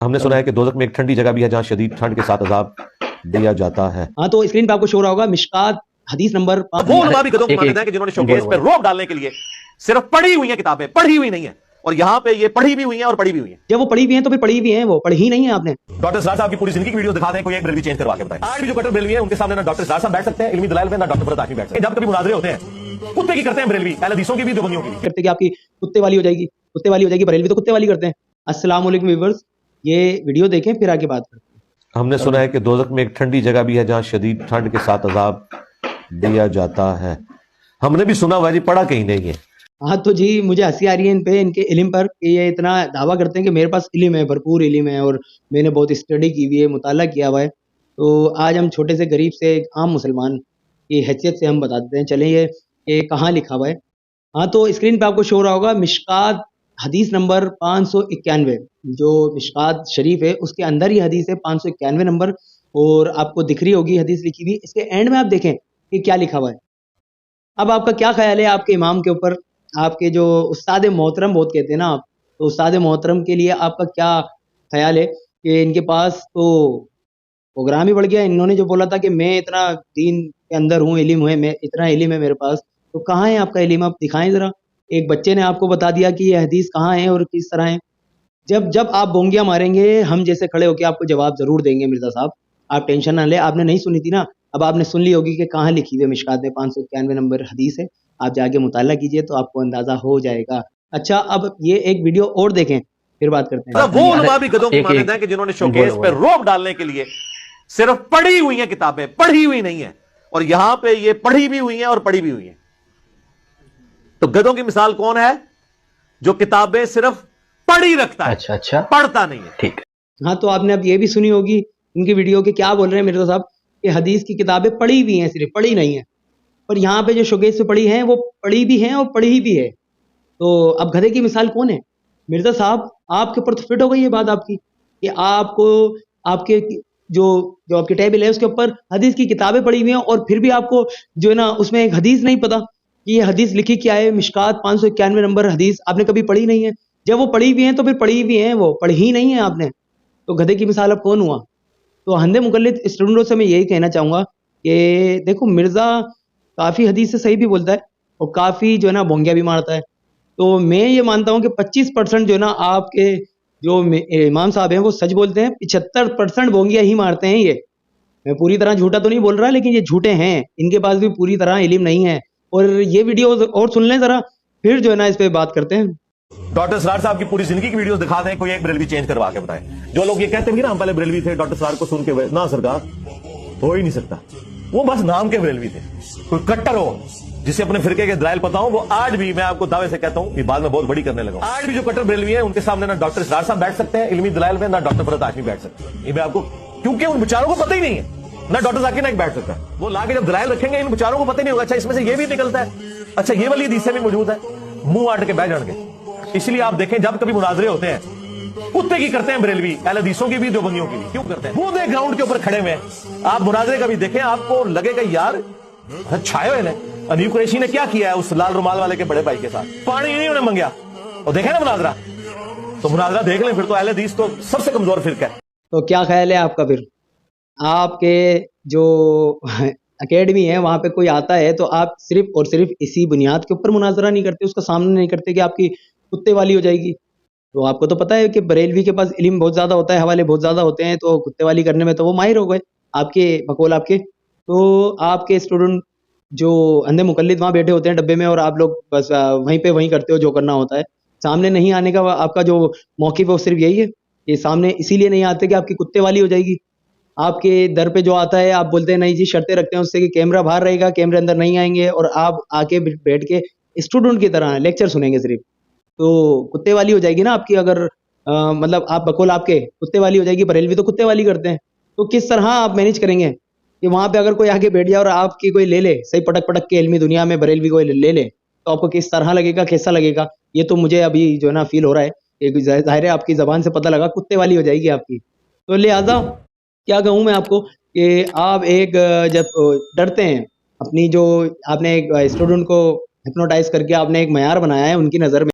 हमने सुना है कि दोज़ख में एक ठंडी जगह भी है जहां शदीद ठंड के साथ अजाब दिया जाता है। हाँ, तो स्क्रीन पे आपको शो रहा होगा मिशकात हदीस नंबर वो उलमा भी गधों को मानते हैं कि जिन्होंने शोकेस पे रोक डालने के लिए सिर्फ पढ़ी हुई हैं किताबें, पढ़ी हुई नहीं है। और यहाँ पे ये पढ़ी भी हुई हैं और पढ़ी भी हुई हैं। जब वो पढ़ी भी हैं तो फिर पढ़ी भी हैं, वो पढ़ी ही नहीं है आपने। डॉक्टर सरार साहब की पूरी जिंदगी की वीडियो दिखा दें, कोई एक बरेलवी चेंज करवा के बताएं। आज भी जो कट्टर बरेलवी है उनके सामने ना डॉक्टर सरार साहब बैठ सकते हैं इल्मी दलाइल पे, ना डॉक्टर फरत हाशमी बैठ सकते हैं। जब कभी मुनाजरे होते हैं कुत्ते की करते हैं बरेलवी, अहले हदीसों की भी, देवबंदियों की भी करते कि आपकी कुत्ते वाली हो जाएगी, कुत्ते वाली हो जाएगी, बरेलवी तो कुत्ते वाली करते हैं। अस्सलाम वालेकुम व्यूअर्स, ये वीडियो देखें फिर आगे बात करते हैं। हमने सुना है कि दोज़ख में एक ठंडी जगह भी है जहां शदीद ठंड के साथ अजाब दिया जाता है। हमने भी सुना हुआ जी, पढ़ा कहीं नहीं है। हाँ तो जी, मुझे हंसी आ रही है इन पे, इनके इल्म पर कि ये इतना दावा करते हैं कि मेरे पास इल्म है, भरपूर इल्म है और मैंने बहुत स्टडी की हुई है, मुताला किया हुआ है। तो आज हम छोटे से गरीब से एक आम मुसलमान की हैसियत से हम बताते हैं, चलें ये कहाँ लिखा हुआ है। हाँ तो स्क्रीन पे आपको शो रहा होगा मिशकात हदीस नंबर 591, जो मिशकात शरीफ है उसके अंदर ही हदीस है 591 नंबर, और आपको दिख रही होगी हदीस लिखी हुई। इसके एंड में आप देखें कि क्या लिखा हुआ है। अब आपका क्या ख्याल है आपके इमाम के ऊपर, आपके जो उस्ताद मोहतरम बहुत कहते हैं ना आप, तो उस्ताद मोहतरम के लिए आपका क्या ख्याल है कि इनके पास तो प्रोग्राम ही बढ़ गया। इन्होंने जो बोला था कि मैं इतना दीन के अंदर हूँ, इल्म है, मैं इतना इल्म है मेरे पास, तो कहाँ है आपका इल्म? आप दिखाएं ज़रा। एक बच्चे ने आपको बता दिया कि ये हदीस कहाँ है और किस तरह है। जब जब आप बोंगियाँ मारेंगे, हम जैसे खड़े होकर आपको जवाब ज़रूर देंगे मिर्ज़ा साहब, आप टेंशन ना लें। आपने नहीं सुनी थी ना, अब आपने सुन ली होगी कि कहाँ लिखी हुई है। मिशकात में 591 नंबर हदीस है, आप जाके मुताला कीजिए तो आपको अंदाज़ा हो जाएगा। अच्छा, अब ये एक वीडियो और देखें फिर बात करते हैं। वो उलमा भी गधों को मानते हैं कि जिन्होंने शोकेस पे रोक डालने के लिए सिर्फ पढ़ी हुई हैं किताबें, पढ़ी हुई नहीं है। और यहां पे ये पढ़ी भी हुई हैं और पढ़ी भी हुई हैं। तो गधों की मिसाल कौन है? जो किताबें सिर्फ पढ़ी रखता है, अच्छा पढ़ता नहीं है। ठीक है। हाँ तो आपने अब ये भी सुनी होगी इनकी वीडियो के क्या बोल रहे हैं मिर्ज़ा साहब कि हदीस की किताबें पढ़ी हुई हैं, सिर्फ पढ़ी नहीं है। पर यहाँ पे जो शोकेस पे पढ़ी हैं वो पढ़ी भी हैं और पढ़ी भी है। तो अब गधे की मिसाल कौन है? मिर्ज़ा साहब आपके ऊपर तो फिट हो गई ये बात आपकी कि आपको आपके जो जो आपकी टेबल है उसके ऊपर हदीस की किताबें पढ़ी हुई हैं, और फिर भी आपको जो है ना उसमें एक हदीस नहीं पता कि ये हदीस लिखी क्या है। मिशकात 591 नंबर हदीस आपने कभी पढ़ी नहीं है। जब वो पढ़ी हुई हैं तो फिर पढ़ी हुई हैं, वो पढ़ी ही नहीं है आपने। तो गधे की मिसाल अब कौन हुआ? तो अंधे मुकल्लिद स्टूडेंटों से मैं यही कहना चाहूँगा कि देखो, मिर्ज़ा काफ़ी हदीस से सही भी बोलता है और काफ़ी जो है ना भोंगिया भी मारता है। तो मैं ये मानता हूँ कि 25% जो है ना आपके जो इमाम साहब हैं वो सच बोलते हैं, 75% भोंगिया ही मारते हैं ये। मैं पूरी तरह झूठा तो नहीं बोल रहा, लेकिन ये झूठे हैं, इनके पास भी पूरी तरह इल्म नहीं है। और ये वीडियो और सुन लें ज़रा, फिर जो है ना इस पे बात करते हैं। डॉक्टर सरार साहब की पूरी जिंदगी की वीडियोस दिखा दें, कोई एक बरेलवी चेंज करवा के बताएं। जो लोग ये कहते हैं ना हम पहले बरेलवी थे, डॉक्टर सरार को सुन के ना सरकार हो ही नहीं सकता, वो बस नाम के बरेलवी थे। कोई कट्टर हो जिसे अपने फिरके के दलाइल पता हो, वो आज भी, मैं आपको दावे से कहता हूं कि बाद में बहुत बड़ी करने लगा, आज भी जो कट्टर बरेलवी है उनके सामने ना डॉक्टर सरार साहब बैठ सकते हैं इल्मी दलाइल में, ना डॉक्टर फरत हाशमी बैठ सकते हैं। ये मैं आपको, क्योंकि उन बेचारों को पता ही नहीं है, ना डॉक्टर जाकिर नाइक बैठ सकता है। वो लाके जब दलाइल रखेंगे इन बेचारों को पता ही नहीं होगा। अच्छा इसमें से ये भी निकलता है, अच्छा ये वाली हदीस भी मौजूद है, मुंह आट के बैठ जाएंगे। इसलिए आप देखें जब कभी मुनाजरे होते हैं कुत्ते की करते हैं बरेलवी, अहले हदीसों की भी, देवबंदियों की भी। क्यों करते हैं? वो ग्राउंड के ऊपर खड़े हुए आप मुनाजरे कभी देखें, आपको लगेगा यार छाए हुए ने। अनीब कुरैशी ने क्या किया है उस लाल रुमाल वाले के बड़े भाई के साथ? पानी नहीं उन्हें मंगया, और देखे ना मुनाजरा, तो मुनाजरा देख लें फिर तो अहले हदीस तो सबसे कमजोर फिरका है। तो क्या ख्याल है आपका? फिर आपके जो अकेडमी है वहां पे कोई आता है तो आप सिर्फ और सिर्फ इसी बुनियाद के ऊपर मुनाजरा नहीं करते, उसका सामना नहीं करते कि आपकी कुत्ते वाली हो जाएगी। तो आपको तो पता है कि बरेलवी के पास इल्म बहुत ज़्यादा होता है, हवाले बहुत ज़्यादा होते हैं, तो कुत्ते वाली करने में तो वो माहिर हो गए आपके बकौल आपके। तो आपके स्टूडेंट जो अंधे मुकल्लिद वहाँ बैठे होते हैं डब्बे में, और आप लोग बस वहीं पे वहीं करते हो जो करना होता है। सामने नहीं आने का आपका जो मौक़िफ़ है वो सिर्फ यही है कि सामने इसीलिए नहीं आते कि आपकी कुत्ते वाली हो जाएगी। आपके दर पे जो आता है आप बोलते हैं नहीं जी, शर्तें रखते हैं उससे कि कैमरा बाहर रहेगा, कैमरे अंदर नहीं आएंगे, और आप आके बैठ के स्टूडेंट की तरह लेक्चर सुनेंगे सिर्फ। तो कुत्ते वाली हो जाएगी ना आपकी, अगर मतलब आप बकौल आपके कुत्ते वाली हो जाएगी। बरेलवी तो कुत्ते वाली करते हैं, तो किस तरह आप मैनेज करेंगे कि वहाँ पे अगर कोई आके बैठ जाए और आपकी कोई ले ले सही पटक पटक के इल्मी दुनिया में बरेलवी कोई ले ले, तो आपको किस तरह लगेगा, कैसा लगेगा? ये तो मुझे अभी जो है ना फील हो रहा है, एक ज़ाहिर है आपकी ज़बान से पता लगा कुत्ते वाली हो जाएगी आपकी। तो लिहाजा क्या कहूँ मैं आपको कि आप एक जब डरते हैं अपनी, जो आपने एक स्टूडेंट को हिप्नोटाइज करके आपने एक मयार बनाया है उनकी नज़र में,